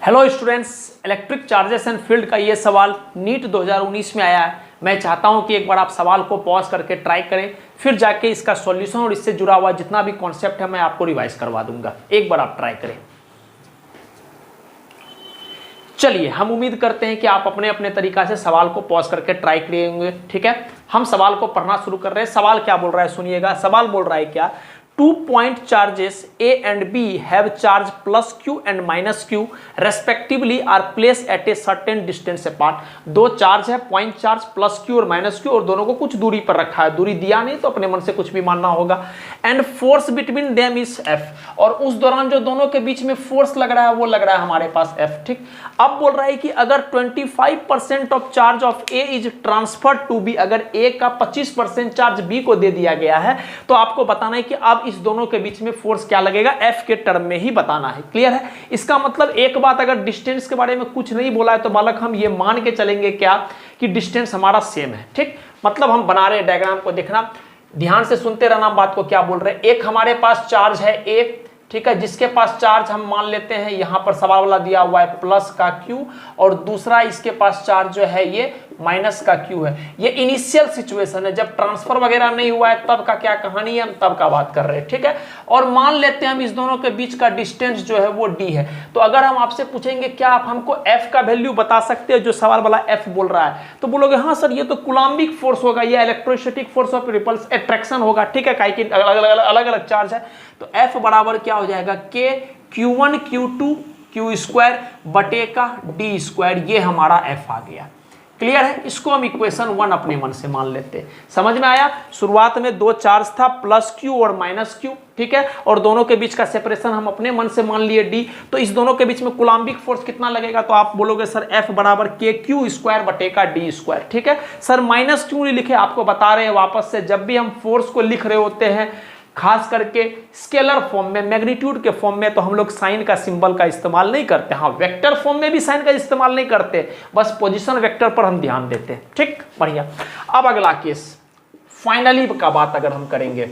Hello students, electric charges and field का ये सवाल नीट 2019 में आया है। मैं चाहता हूं कि एक बार आप सवाल को पॉज करके ट्राई करें, फिर जाके इसका सॉल्यूशन और इससे जुड़ा हुआ जितना भी कॉन्सेप्ट है मैं आपको रिवाइज करवा दूंगा। एक बार आप ट्राई करें। चलिए, हम उम्मीद करते हैं कि आप अपने अपने तरीका से सवाल को पॉज करके ट्राई करेंगे। ठीक है, हम सवाल को पढ़ना शुरू कर रहे हैं। सवाल क्या बोल रहा है सुनिएगा। सवाल बोल रहा है क्या, 2 point charges A and B have charge plus Q and minus Q respectively are placed at a certain distance apart। दो चार्ज है, पॉइंट चार्ज प्लस Q और माइनस Q, और दोनों को कुछ दूरी पर रखा है। दूरी दिया नहीं तो अपने मन से कुछ भी मानना होगा। And force between them is F, और उस दौरान जो दोनों के बीच में फोर्स लग रहा है वो लग रहा है हमारे पास F। ठीक, अब बोल रहा है कि अगर 25% of charge of A is transferred to B, अगर A का 25% चार्ज B को दे दिया गया है तो आपको बताना है कि अब इस दोनों के बीच में फोर्स क्या लगेगा, F के टर्म में ही बताना है। क्लियर है। इसका मतलब एक बात, अगर डिस्टेंस के बारे में कुछ नहीं बोला है तो बालक हम ये मान के चलेंगे क्या कि डिस्टेंस हमारा सेम है। ठीक, मतलब हम बना रहे डायग्राम को, देखना ध्यान से सुनते रहना बात को क्या बोल रहे हैं। एक हमारे पास चार्ज है A, ठीक है, जिसके पास चार्ज हम मान लेते हैं यहां पर सवाल वाला दिया हुआ है प्लस का Q, और दूसरा इसके पास चार्ज जो है ये माइनस का Q है। ये इनिशियल सिचुएशन है, जब ट्रांसफर वगैरह नहीं हुआ है तब का क्या कहानी है, हम तब का बात कर रहे हैं। ठीक है, और मान लेते हैं हम इस दोनों के बीच का डिस्टेंस जो है वो D है। तो अगर हम आपसे पूछेंगे क्या आप हमको F का वैल्यू बता सकते हैं, जो सवाल वाला F बोल रहा है, तो बोलोगे हाँ सर ये तो कूलम्बिक फोर्स होगा, ये electrostatic force of repulse attraction होगा। ठीक है, काहे कि अलग अलग चार्ज है। तो F बराबर क्या हो जाएगा, K Q1 Q2 Q square बटे का D स्क्वायर, ये हमारा F आ गया। क्लियर है। इसको हम इक्वेशन 1 अपने मन से मान लेते हैं। समझ में आया। शुरुआत में दो चार्ज था प्लस Q और माइनस Q, ठीक है, और दोनों के बीच का सेपरेशन हम अपने मन से मान लिए D। तो इस दोनों के बीच में कूलम्बिक फोर्स कितना लगेगा, तो आप बोलोगे सर F बराबर K Q स्क्वायर बटे का D स्क्वायर। ठीक है सर, माइनस क्यों नहीं लिखे, आपको बता रहे हैं वापस से, जब भी हम फोर्स को लिख रहे होते हैं खास करके स्केलर फॉर्म में, मैग्नीट्यूड के फॉर्म में, तो हम लोग साइन का सिंबल का इस्तेमाल नहीं करते। हाँ, वेक्टर फॉर्म में भी साइन का इस्तेमाल नहीं करते, बस पोजीशन वेक्टर पर हम ध्यान देते हैं। ठीक, बढ़िया। अब अगला केस, फाइनली का बात अगर हम करेंगे,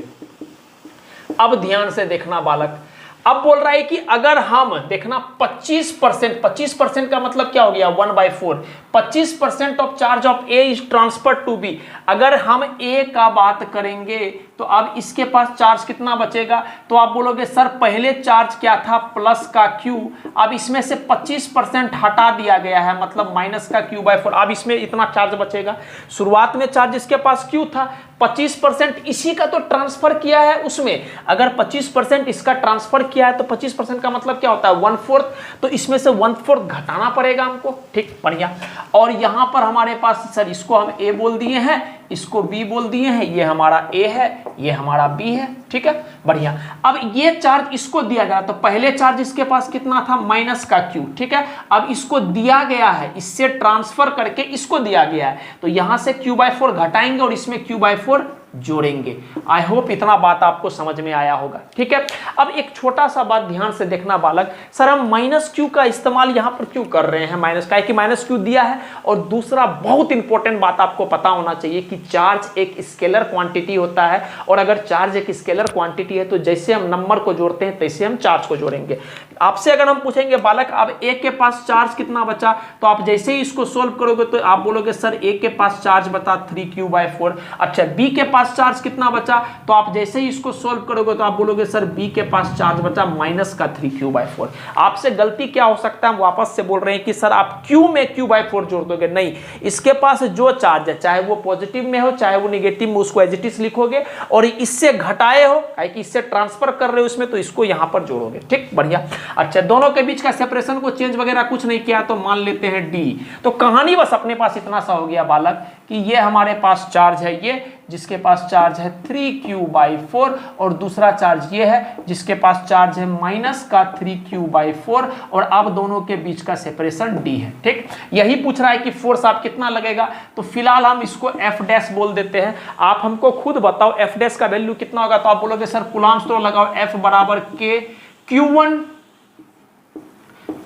अब ध्यान से देखना बालक। अब बोल रहा है कि अगर हम देखना 25% का मतलब क्या हो गया, 1/4, 25% of charge of A is transfer to B। अगर हम A का बात करेंगे तो अब इसके पास चार्ज कितना बचेगा, तो आप बोलोगे सर पहले चार्ज क्या था प्लस का Q, अब इसमें से 25% हटा दिया गया है, मतलब माइनस का Q/4, अब इसमें इतना चार्ज बचेगा। शुरुआत में चार्ज इसके पास Q था, 25% इसी का तो ट्रांसफर किया है उसमें। अगर 25% इसका ट्रांसफर किया है तो 25% का मतलब क्या होता है, 1/4, तो इसमें से 1/4 घटाना पड़ेगा हमको। ठीक, बढ़िया। और यहां पर हमारे पास सर इसको हम A बोल दिए हैं, इसको B बोल दिए हैं, ये हमारा A है, ये हमारा B है। ठीक है, बढ़िया। अब ये चार्ज इसको दिया गया, तो पहले चार्ज इसके पास कितना था, माइनस का Q। ठीक है, अब इसको दिया गया है, इससे ट्रांसफर करके इसको दिया गया है, तो यहां से Q/4 घटाएंगे और इसमें Q/4 जोड़ेंगे। आई होप इतना बात आपको समझ में आया होगा। ठीक है, अब एक छोटा सा बात ध्यान से देखना बालक, सर हम माइनस Q का इस्तेमाल यहां पर क्यों कर रहे हैं, माइनस का है कि माइनस Q दिया है। और दूसरा बहुत इंपॉर्टेंट बात आपको पता होना चाहिए कि चार्ज एक स्केलर क्वांटिटी होता है, और अगर चार्ज एक स्केलर क्वांटिटी है तो जैसे हम नंबर को जोड़ते हैं तैसे हम चार्ज को जोड़ेंगे। आपसे अगर हम पूछेंगे बालक अब A के पास चार्ज कितना बचा, तो आप जैसे ही इसको सोल्व करोगे तो आप बोलोगे सर A के पास चार्ज बता 3Q/4। अच्छा, B के पास चार्ज कितना बचा, तो आप जैसे ही इसको सोल्व करोगे तो आप बोलोगे सर B के पास चार्ज बचा माइनस का 3Q/4। आपसे गलती क्या हो सकता है, हम वापस से बोल रहे हैं कि सर आप Q में Q/4 जोड़ दोगे, नहीं, इसके पास जो चार्ज है चाहे वो पॉजिटिव में हो चाहे वो नेगेटिव में, उसको एज इट इज लिखोगे, और इससे घटाए हो कि इससे ट्रांसफर कर रहे हो इसमें, तो इसको यहां पर जोड़ोगे। ठीक, बढ़िया। अच्छा, दोनों के बीच का सेपरेशन को चेंज वगैरह कुछ नहीं किया तो मान लेते हैं D। तो कहानी बस अपने पास इतना सा हो गया बालक कि ये हमारे पास चार्ज है, ये जिसके पास चार्ज है 3Q/4, और दूसरा चार्ज ये है जिसके पास चार्ज है माइनस का 3Q/4, और अब दोनों के बीच का सेपरेशन D है। ठीक, यही पूछ रहा है कि फोर्स आप कितना लगेगा, तो फिलहाल हम इसको F' बोल देते हैं। आप हमको खुद बताओ F' का वैल्यू कितना होगा, तो आप बोलोगे सर कूलम्ब्स तो लगाओ, F बराबर K Q1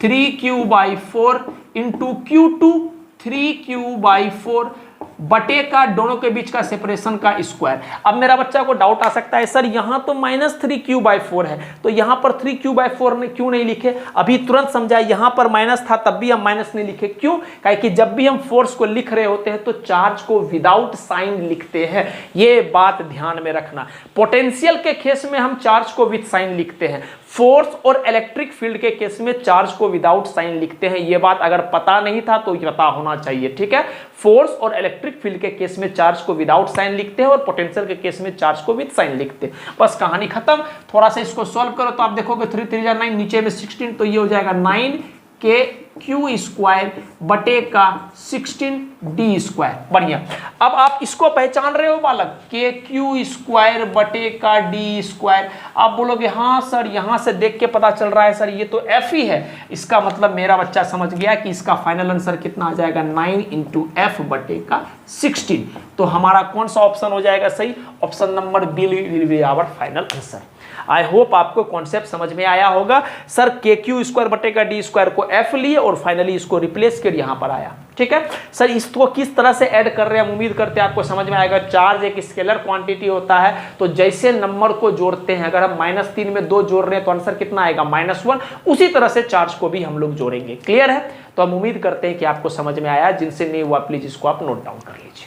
3Q/4 into Q2 3Q/4 बटे का दोनों के बीच का सेपरेशन का स्क्वायर। अब मेरा बच्चा को डाउट आ सकता है सर यहां तो -3q/4 है, तो यहां पर 3q/4 ने क्यों नहीं लिखे? अभी तुरंत समझा, यहां पर माइनस था तब भी हम माइनस नहीं लिखे, क्यों? कि जब भी हम फोर्स को लिख रहे होते हैं तो चार्ज को विदाउट साइन लिखते हैं, ये बात ध्यान में रखना। पोटेंशियल के केस में हम चार्ज को विद साइन लिखते हैं, फोर्स और इलेक्ट्रिक फील्ड के केस में चार्ज को विदाउट साइन लिखते हैं। ये बात अगर पता नहीं था तो पता होना चाहिए, ठीक है। फोर्स और इलेक्ट्रिक फील्ड के केस में चार्ज को विदाउट साइन लिखते हैं और पोटेंशियल के केस में चार्ज को विद साइन लिखते हैं। बस कहानी खत्म। थोड़ा सा इसको सॉल्व करो तो आप देखोगे 3 3 9, नीचे में 16, तो ये हो जाएगा 9k² बटे का 16d²। बढ़िया। अब आप इसको पहचान रहे हो बालक, kq² बटे का d²। आप बोलोगे हाँ सर यहां से देख के पता चल रहा है सर ये तो f ही है, इसका मतलब मेरा बच्चा समझ गया कि इसका फाइनल आंसर कितना आ जाएगा, 9 × f बटे का 16। तो हमारा कौन सा ऑप्शन हो जाएगा सही? Option number B will be our final answer. I hope आपको कॉन्सेप्ट समझ में आया होगा। सर kq² बटे का d² को f लिए और फाइनली इसको रिप्लेस कर यहां पर आया, ठीक है। सर इसको किस तरह से ऐड कर रहे हैं हम उम्मीद करते हैं आपको समझ में आएगा। चार्ज एक स्केलर क्वांटिटी होता है, तो जैसे नंबर को जोड़ते हैं, अगर हम -3 में 2 जोड़ रहे हैं तो आंसर कितना आएगा, -1। उसी तरह से चार्ज को भी हम लोग जोड़ेंगे। क्लियर है? तो हम उम्मीद करते हैं कि आपको समझ में आया। जिनसे नहीं हुआ प्लीज इसको आप नोट डाउन कर लीजिए।